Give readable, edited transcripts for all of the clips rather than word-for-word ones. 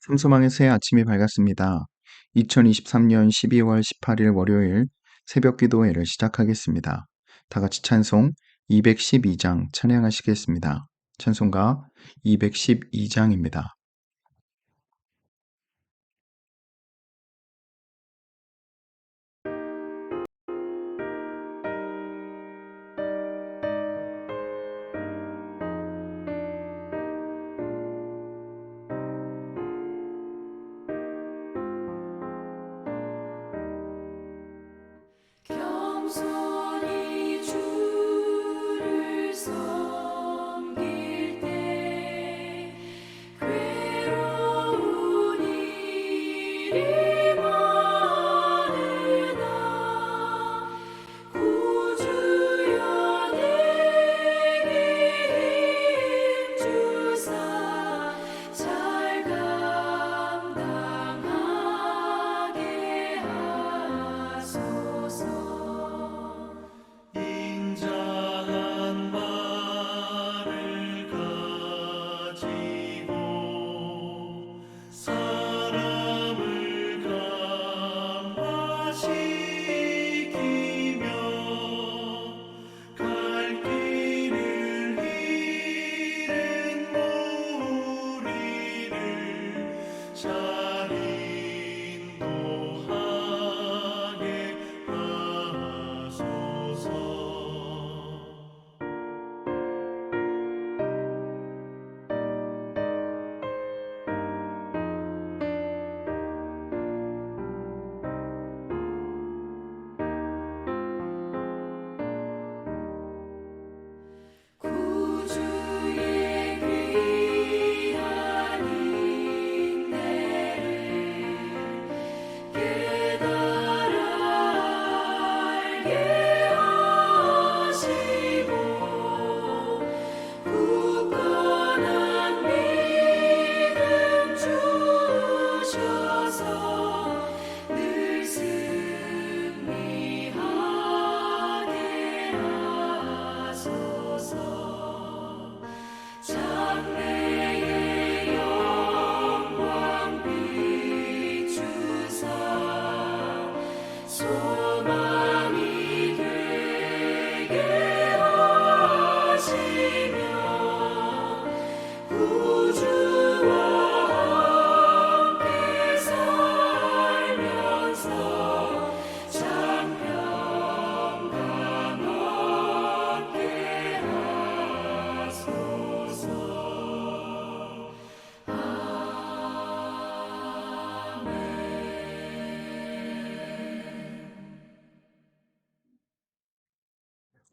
삼소망의 새 아침이 밝았습니다. 2023년 12월 18일 월요일 새벽 기도회를 시작하겠습니다. 다 같이 찬송 212장 찬양하시겠습니다. 찬송가 212장입니다. 겸손히 주를 섬길 때 괴로운 일이 많으나 구주여 내게 힘 주사 잘 감당하게 하소서. 인자한 말을 가지고 사람을 감화시키며 갈 길을 잃은 무리를 잘 인도하게 하소서. 구주의 귀한 인내를 깨달아 알게 하시고 굳건한 믿음 주셔서 늘 승리하게 하소서. 장래의 영광 비추사 소망이 되게 하시며 구주와 함께 살면서 장평강 얻게 하소서.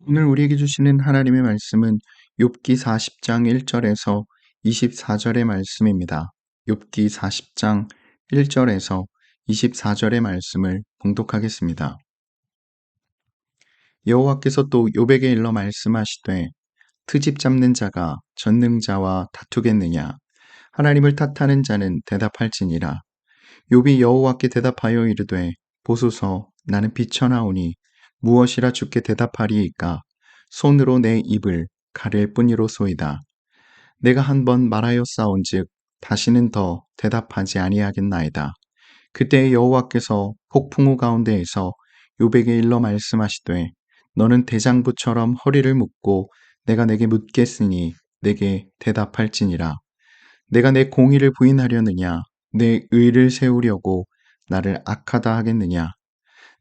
오늘 우리에게 주시는 하나님의 말씀은 욥기 40장 1절에서 24절의 말씀입니다. 욥기 40장 1절에서 24절의 말씀을 봉독하겠습니다. 여호와께서 또 욥에게 일러 말씀하시되 트집 잡는 자가 전능자와 다투겠느냐? 하나님을 탓하는 자는 대답할지니라. 욥이 여호와께 대답하여 이르되 보소서 나는 비천하오니 무엇이라 주께 대답하리이까? 손으로 내 입을 가릴 뿐이로소이다. 내가 한 번 말하였사온즉 다시는 더 대답하지 아니하겠나이다. 그때 여호와께서 폭풍우 가운데에서 욥에게 일러 말씀하시되 너는 대장부처럼 허리를 묶고 내가 내게 묻겠으니 내게 대답할지니라. 내가 내 공의를 부인하려느냐? 내 의를 세우려고 나를 악하다 하겠느냐?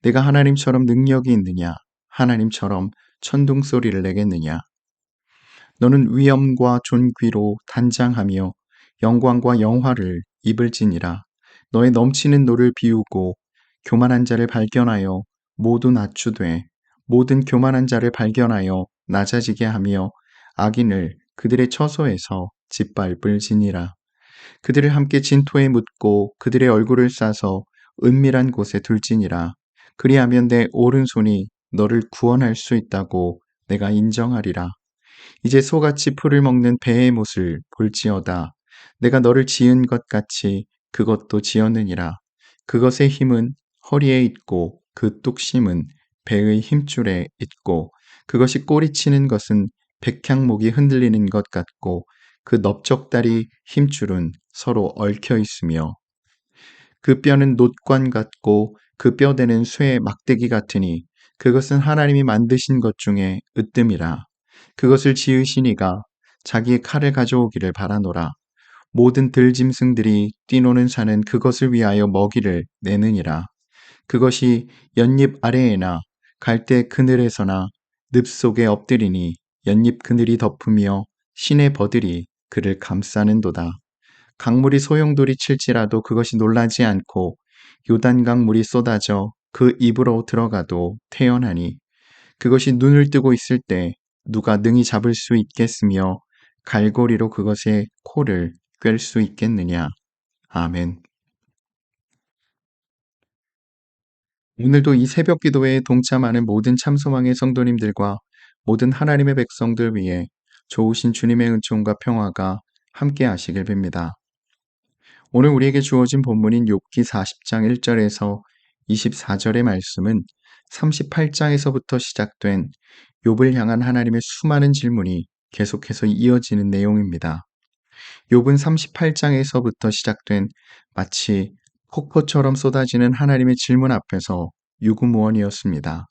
내가 하나님처럼 능력이 있느냐? 하나님처럼 천둥소리를 내겠느냐? 너는 위엄과 존귀로 단장하며 영광과 영화를 입을지니라. 너의 넘치는 노를 비우고 교만한 자를 발견하여 모두 낮추되 모든 교만한 자를 발견하여 낮아지게 하며 악인을 그들의 처소에서 짓밟을지니라. 그들을 함께 진토에 묻고 그들의 얼굴을 싸서 은밀한 곳에 둘지니라. 그리하면 내 오른손이 너를 구원할 수 있다고 내가 인정하리라. 이제 소같이 풀을 먹는 배의 못을 볼지어다. 내가 너를 지은 것 같이 그것도 지었느니라. 그것의 힘은 허리에 있고 그 뚝심은 배의 힘줄에 있고 그것이 꼬리치는 것은 백향목이 흔들리는 것 같고 그 넓적다리 힘줄은 서로 얽혀 있으며 그 뼈는 놋관 같고 그 뼈대는 쇠 막대기 같으니 그것은 하나님이 만드신 것 중에 으뜸이라. 그것을 지으신 이가 자기의 칼을 가져오기를 바라노라. 모든 들짐승들이 뛰노는 산은 그것을 위하여 먹이를 내느니라. 그것이 연잎 아래에나 갈대 그늘에서나 늪 속에 엎드리니 연잎 그늘이 덮으며 시내 버들이 그를 감싸는도다. 강물이 소용돌이 칠지라도 그것이 놀라지 않고 요단강 물이 쏟아져 그 입으로 들어가도 태연하니 그것이 눈을 뜨고 있을 때 누가 능히 잡을 수 있겠으며 갈고리로 그것의 코를 꿰 수 있겠느냐. 아멘. 오늘도 이 새벽 기도회에 동참하는 모든 참소망의 성도님들과 모든 하나님의 백성들 위해 좋으신 주님의 은총과 평화가 함께 하시길 빕니다. 오늘 우리에게 주어진 본문인 욥기 40장 1절에서 24절의 말씀은 38장에서부터 시작된 욥을 향한 하나님의 수많은 질문이 계속해서 이어지는 내용입니다. 욥은 38장에서부터 시작된 마치 폭포처럼 쏟아지는 하나님의 질문 앞에서 유구무원이었습니다.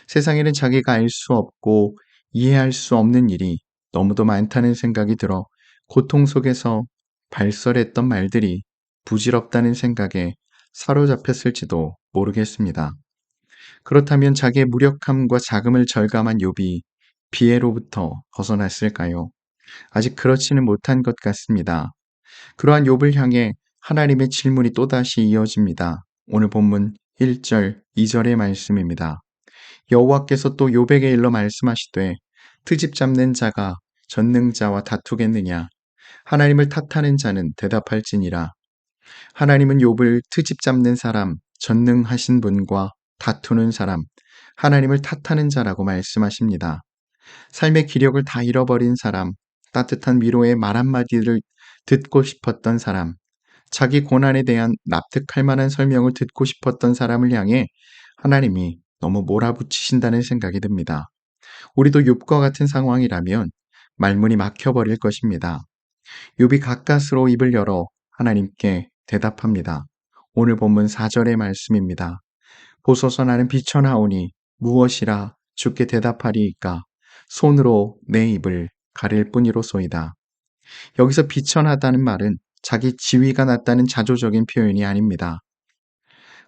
세상에는 자기가 알 수 없고 이해할 수 없는 일이 너무도 많다는 생각이 들어 고통 속에서 발설했던 말들이 부질없다는 생각에 사로잡혔을지도 모르겠습니다. 그렇다면 자기의 무력함과 자금을 절감한 욥이 비애로부터 벗어났을까요? 아직 그렇지는 못한 것 같습니다. 그러한 욥을 향해 하나님의 질문이 또다시 이어집니다. 오늘 본문 1절, 2절의 말씀입니다. 여호와께서 또 욥에게 일러 말씀하시되 트집 잡는 자가 전능자와 다투겠느냐? 하나님을 탓하는 자는 대답할지니라. 하나님은 욥을 트집 잡는 사람, 전능하신 분과 다투는 사람, 하나님을 탓하는 자라고 말씀하십니다. 삶의 기력을 다 잃어버린 사람, 따뜻한 위로의 말 한마디를 듣고 싶었던 사람, 자기 고난에 대한 납득할 만한 설명을 듣고 싶었던 사람을 향해 하나님이 너무 몰아붙이신다는 생각이 듭니다. 우리도 욥과 같은 상황이라면 말문이 막혀버릴 것입니다. 욥이 가까스로 입을 열어 하나님께 대답합니다. 오늘 본문 4절의 말씀입니다. 보소서 나는 비천하오니 무엇이라 주께 대답하리이까? 손으로 내 입을 가릴 뿐이로소이다. 여기서 비천하다는 말은 자기 지위가 낮다는 자조적인 표현이 아닙니다.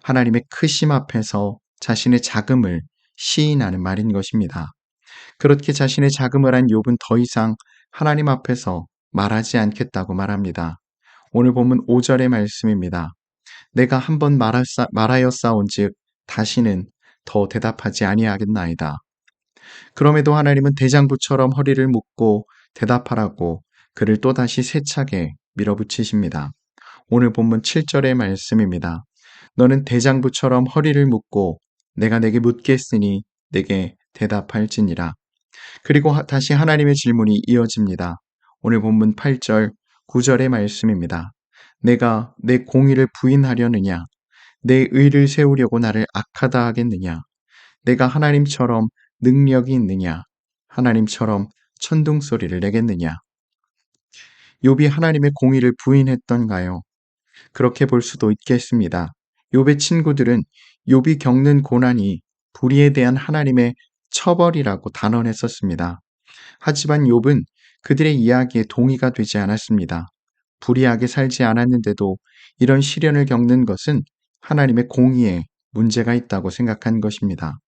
하나님의 크심 앞에서 자신의 자금을 시인하는 말인 것입니다. 그렇게 자신의 자금을 한 욥은 더 이상 하나님 앞에서 말하지 않겠다고 말합니다. 오늘 본문 5절의 말씀입니다. 내가 한번 말하였사온즉 다시는 더 대답하지 아니하겠나이다. 그럼에도 하나님은 대장부처럼 허리를 묶고 대답하라고 그를 또다시 세차게 밀어붙이십니다. 오늘 본문 7절의 말씀입니다. 너는 대장부처럼 허리를 묶고 내가 내게 묻겠으니 내게 대답할지니라. 그리고 다시 하나님의 질문이 이어집니다. 오늘 본문 8절, 9절의 말씀입니다. 내가 내 공의를 부인하려느냐? 내 의를 세우려고 나를 악하다 하겠느냐? 내가 하나님처럼 능력이 있느냐? 하나님처럼 천둥소리를 내겠느냐? 욥이 하나님의 공의를 부인했던가요? 그렇게 볼 수도 있겠습니다. 욥의 친구들은 욥이 겪는 고난이 불의에 대한 하나님의 처벌이라고 단언했었습니다. 하지만 욥은 그들의 이야기에 동의가 되지 않았습니다. 불의하게 살지 않았는데도 이런 시련을 겪는 것은 하나님의 공의에 문제가 있다고 생각한 것입니다.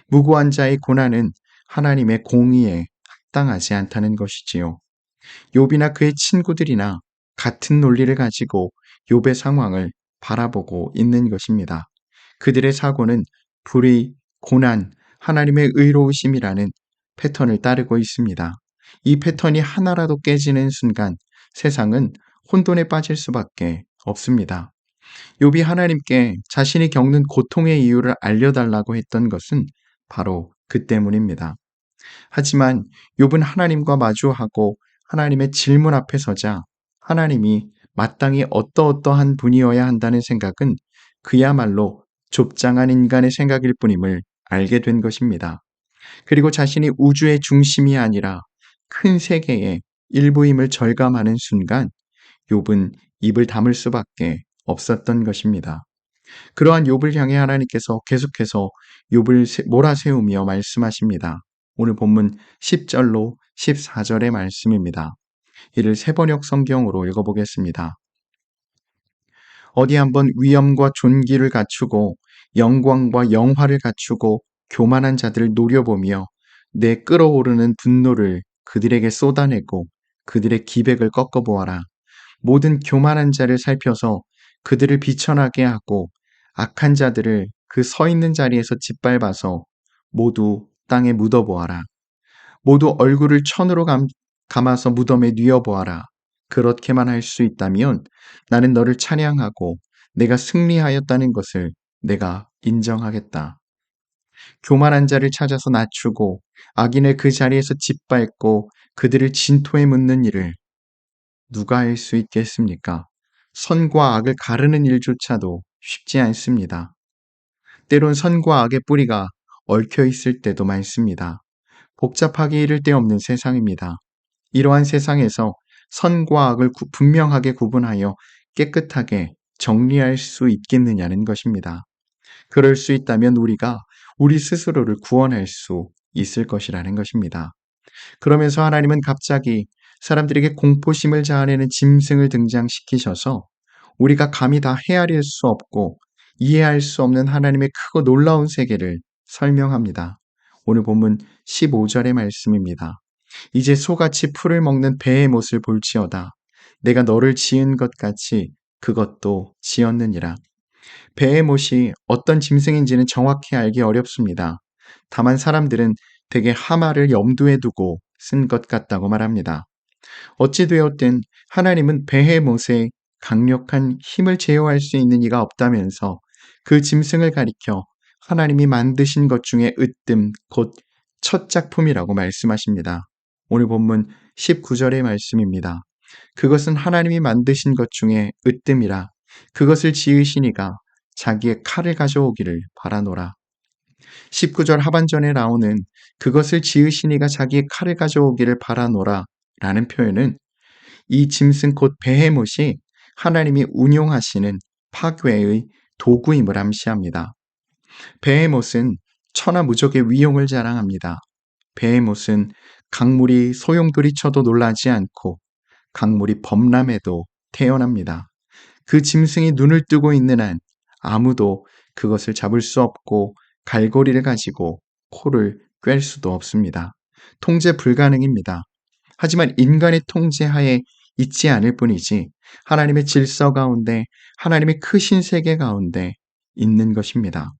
무고한 자의 고난은 하나님의 공의에 합당하지 않다는 것이지요. 욥이나 그의 친구들이나 같은 논리를 가지고 욥의 상황을 바라보고 있는 것입니다. 그들의 사고는 불의, 고난, 하나님의 의로우심이라는 패턴을 따르고 있습니다. 이 패턴이 하나라도 깨지는 순간 세상은 혼돈에 빠질 수밖에 없습니다. 욥이 하나님께 자신이 겪는 고통의 이유를 알려달라고 했던 것은 바로 그 때문입니다. 하지만 욥은 하나님과 마주하고 하나님의 질문 앞에 서자 하나님이 마땅히 어떠한 분이어야 한다는 생각은 그야말로 좁장한 인간의 생각일 뿐임을 알게 된 것입니다. 그리고 자신이 우주의 중심이 아니라 큰 세계의 일부 힘을 절감하는 순간 욥은 입을 다물 수밖에 없었던 것입니다. 그러한 욥을 향해 하나님께서 계속해서 욥을 몰아세우며 말씀하십니다. 오늘 본문 10절로 14절의 말씀입니다. 이를 세번역 성경으로 읽어보겠습니다. 어디 한번 위엄과 존귀를 갖추고 영광과 영화를 갖추고 교만한 자들을 노려보며 내 끓어오르는 분노를 그들에게 쏟아내고 그들의 기백을 꺾어보아라. 모든 교만한 자를 살펴서 그들을 비천하게 하고 악한 자들을 그 서 있는 자리에서 짓밟아서 모두 땅에 묻어보아라. 모두 얼굴을 천으로 감아서 무덤에 뉘어보아라. 그렇게만 할 수 있다면 나는 너를 찬양하고 내가 승리하였다는 것을 내가 인정하겠다. 교만한 자를 찾아서 낮추고 악인을 그 자리에서 짓밟고 그들을 진토에 묻는 일을 누가 할 수 있겠습니까? 선과 악을 가르는 일조차도 쉽지 않습니다. 때론 선과 악의 뿌리가 얽혀 있을 때도 많습니다. 복잡하게 이를 데 없는 세상입니다. 이러한 세상에서 선과 악을 분명하게 구분하여 깨끗하게 정리할 수 있겠느냐는 것입니다. 그럴 수 있다면 우리가 우리 스스로를 구원할 수 있을 것이라는 것입니다. 그러면서 하나님은 갑자기 사람들에게 공포심을 자아내는 짐승을 등장시키셔서 우리가 감히 다 헤아릴 수 없고 이해할 수 없는 하나님의 크고 놀라운 세계를 설명합니다. 오늘 본문 15절의 말씀입니다. 이제 소같이 풀을 먹는 배의 못을 볼지어다. 내가 너를 지은 것 같이 그것도 지었느니라. 배의 못이 어떤 짐승인지는 정확히 알기 어렵습니다. 다만 사람들은 대개 하마를 염두에 두고 쓴 것 같다고 말합니다. 어찌되었든 하나님은 배의 못에 강력한 힘을 제어할 수 있는 이가 없다면서 그 짐승을 가리켜 하나님이 만드신 것 중에 으뜸 곧 첫 작품이라고 말씀하십니다. 오늘 본문 19절의 말씀입니다. 그것은 하나님이 만드신 것 중에 으뜸이라. 그것을 지으신 이가 자기의 칼을 가져오기를 바라노라. 19절 하반전에 나오는 그것을 지으신 이가 자기의 칼을 가져오기를 바라노라 라는 표현은 이 짐승 곧 베헤못이 하나님이 운용하시는 파괴의 도구임을 암시합니다. 베헤못은 천하무적의 위용을 자랑합니다. 베헤못은 강물이 소용돌이 쳐도 놀라지 않고 강물이 범람해도 태어납니다. 그 짐승이 눈을 뜨고 있는 한 아무도 그것을 잡을 수 없고 갈고리를 가지고 코를 꿰 수도 없습니다. 통제 불가능입니다. 하지만 인간의 통제하에 있지 않을 뿐이지 하나님의 질서 가운데 하나님의 크신 세계 가운데 있는 것입니다.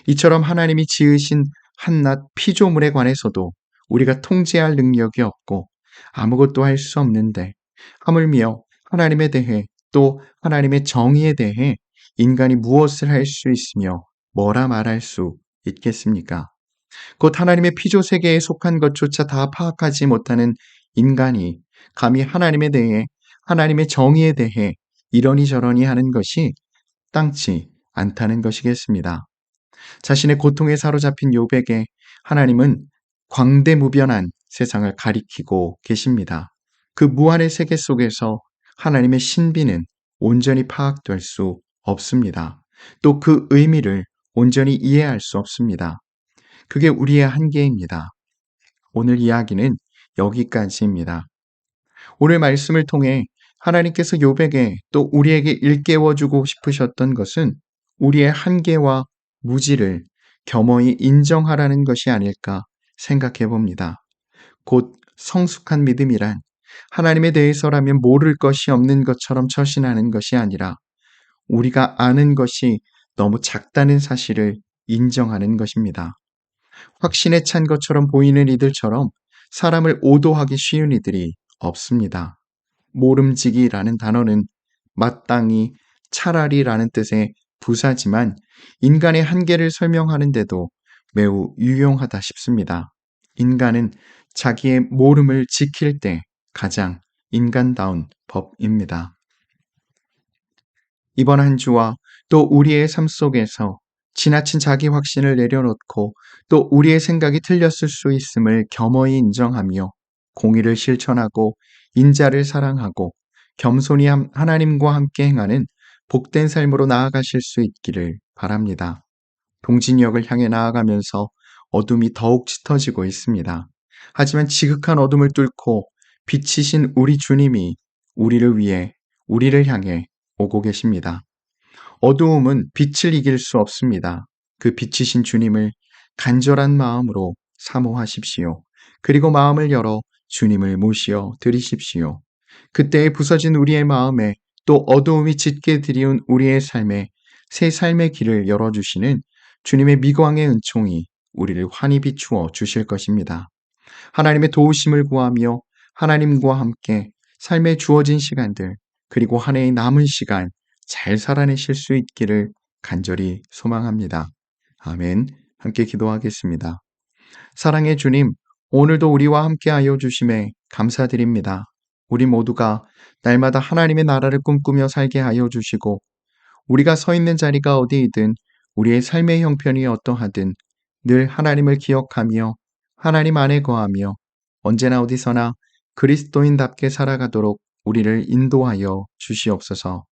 이처럼 하나님이 지으신 한낱 피조물에 관해서도 우리가 통제할 능력이 없고 아무것도 할 수 없는데 하물며 하나님에 대해 또 하나님의 정의에 대해 인간이 무엇을 할 수 있으며 뭐라 말할 수 있겠습니까? 곧 하나님의 피조세계에 속한 것조차 다 파악하지 못하는 인간이 감히 하나님에 대해 하나님의 정의에 대해 이러니 저러니 하는 것이 땅치 않다는 것이겠습니다. 자신의 고통에 사로잡힌 욥에게 하나님은 광대무변한 세상을 가리키고 계십니다. 그 무한의 세계 속에서 하나님의 신비는 온전히 파악될 수 없습니다. 또 그 의미를 온전히 이해할 수 없습니다. 그게 우리의 한계입니다. 오늘 이야기는 여기까지입니다. 오늘 말씀을 통해 하나님께서 욥에게 또 우리에게 일깨워주고 싶으셨던 것은 우리의 한계와 무지를 겸허히 인정하라는 것이 아닐까 생각해 봅니다. 곧 성숙한 믿음이란 하나님에 대해서라면 모를 것이 없는 것처럼 처신하는 것이 아니라 우리가 아는 것이 너무 작다는 사실을 인정하는 것입니다. 확신에 찬 것처럼 보이는 이들처럼 사람을 오도하기 쉬운 이들이 없습니다. 모름지기라는 단어는 마땅히 차라리라는 뜻의 부사지만 인간의 한계를 설명하는데도 매우 유용하다 싶습니다. 인간은 자기의 모름을 지킬 때 가장 인간다운 법입니다. 이번 한 주와 또 우리의 삶 속에서 지나친 자기 확신을 내려놓고 또 우리의 생각이 틀렸을 수 있음을 겸허히 인정하며 공의를 실천하고 인자를 사랑하고 겸손히 하나님과 함께 행하는 복된 삶으로 나아가실 수 있기를 바랍니다. 동진역을 향해 나아가면서 어둠이 더욱 짙어지고 있습니다. 하지만 지극한 어둠을 뚫고 빛이신 우리 주님이 우리를 위해 우리를 향해 오고 계십니다. 어두움은 빛을 이길 수 없습니다. 그 빛이신 주님을 간절한 마음으로 사모하십시오. 그리고 마음을 열어 주님을 모시어 드리십시오. 그때에 부서진 우리의 마음에 또 어두움이 짙게 드리운 우리의 삶에 새 삶의 길을 열어주시는 주님의 미광의 은총이 우리를 환히 비추어 주실 것입니다. 하나님의 도우심을 구하며 하나님과 함께 삶에 주어진 시간들 그리고 한 해의 남은 시간 잘 살아내실 수 있기를 간절히 소망합니다. 아멘. 함께 기도하겠습니다. 사랑의 주님, 오늘도 우리와 함께하여 주심에 감사드립니다. 우리 모두가 날마다 하나님의 나라를 꿈꾸며 살게 하여 주시고 우리가 서 있는 자리가 어디이든 우리의 삶의 형편이 어떠하든 늘 하나님을 기억하며 하나님 안에 거하며 언제나 어디서나 그리스도인답게 살아가도록 우리를 인도하여 주시옵소서.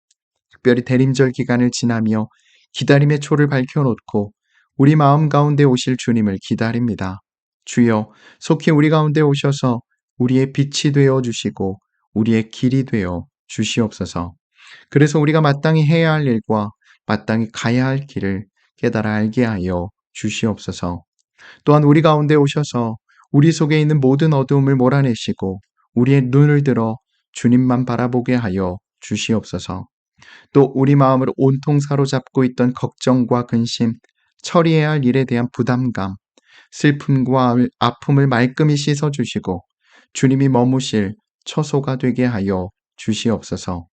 특별히 대림절 기간을 지나며 기다림의 초를 밝혀놓고 우리 마음 가운데 오실 주님을 기다립니다. 주여, 속히 우리 가운데 오셔서 우리의 빛이 되어 주시고 우리의 길이 되어 주시옵소서. 그래서 우리가 마땅히 해야 할 일과 마땅히 가야 할 길을 깨달아 알게 하여 주시옵소서. 또한 우리 가운데 오셔서 우리 속에 있는 모든 어두움을 몰아내시고 우리의 눈을 들어 주님만 바라보게 하여 주시옵소서. 또 우리 마음을 온통 사로잡고 있던 걱정과 근심, 처리해야 할 일에 대한 부담감, 슬픔과 아픔을 말끔히 씻어주시고 주님이 머무실 처소가 되게 하여 주시옵소서.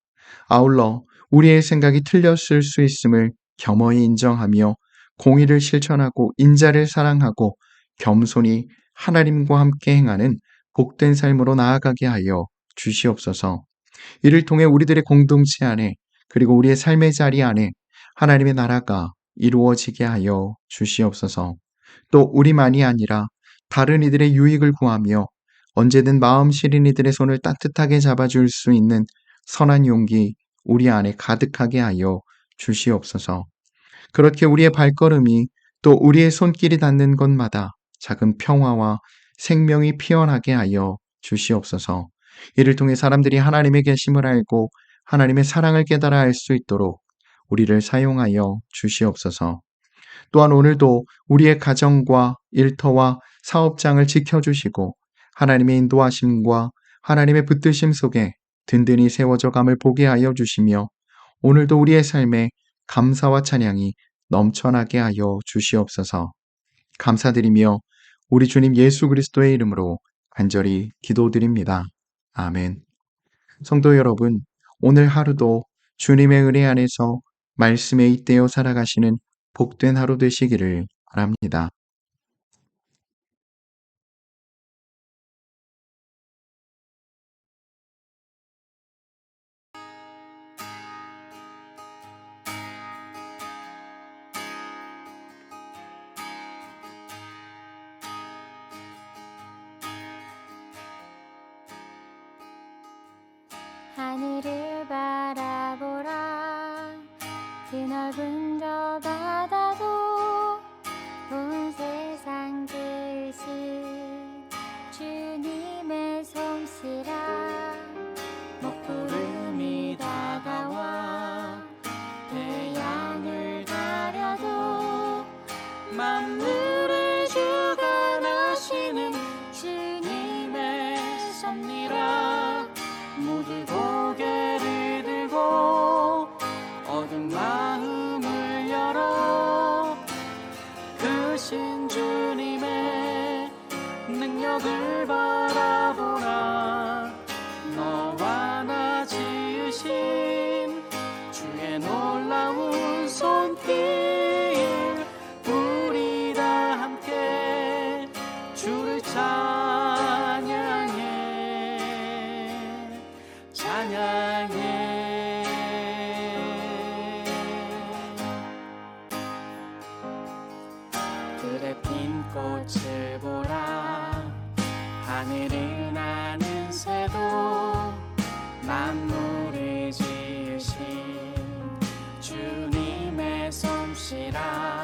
아울러 우리의 생각이 틀렸을 수 있음을 겸허히 인정하며 공의를 실천하고 인자를 사랑하고 겸손히 하나님과 함께 행하는 복된 삶으로 나아가게 하여 주시옵소서. 이를 통해 우리들의 공동체 안에 그리고 우리의 삶의 자리 안에 하나님의 나라가 이루어지게 하여 주시옵소서. 또 우리만이 아니라 다른 이들의 유익을 구하며 언제든 마음 시린 이들의 손을 따뜻하게 잡아줄 수 있는 선한 용기 우리 안에 가득하게 하여 주시옵소서. 그렇게 우리의 발걸음이 또 우리의 손길이 닿는 곳마다 작은 평화와 생명이 피어나게 하여 주시옵소서. 이를 통해 사람들이 하나님의 계심을 알고 하나님의 사랑을 깨달아 알 수 있도록 우리를 사용하여 주시옵소서. 또한 오늘도 우리의 가정과 일터와 사업장을 지켜주시고 하나님의 인도하심과 하나님의 붙드심 속에 든든히 세워져 감을 보게 하여 주시며 오늘도 우리의 삶에 감사와 찬양이 넘쳐나게 하여 주시옵소서. 감사드리며 우리 주님 예수 그리스도의 이름으로 간절히 기도드립니다. 아멘. 성도 여러분, 오늘 하루도 주님의 은혜 안에서 말씀에 잇대어 살아가시는 복된 하루 되시기를 바랍니다. 하늘을 바라보라 드넓은 저 바다도 온 세상 지으신 주님의 솜씨라 먹구름이 다가와 태양을 가려도 만물을 주관하시는 주님의 섭리라 모두 고개를 들고 어두운 마음을 열어 크신 주님의 능력을 바라보라 너와 나 지으신 주의 놀라운 손길 우리 다 함께 주를 찬양해 들에 핀 꽃을 보라 하늘을 나는 새도 만물을 지으신 주님의 솜씨라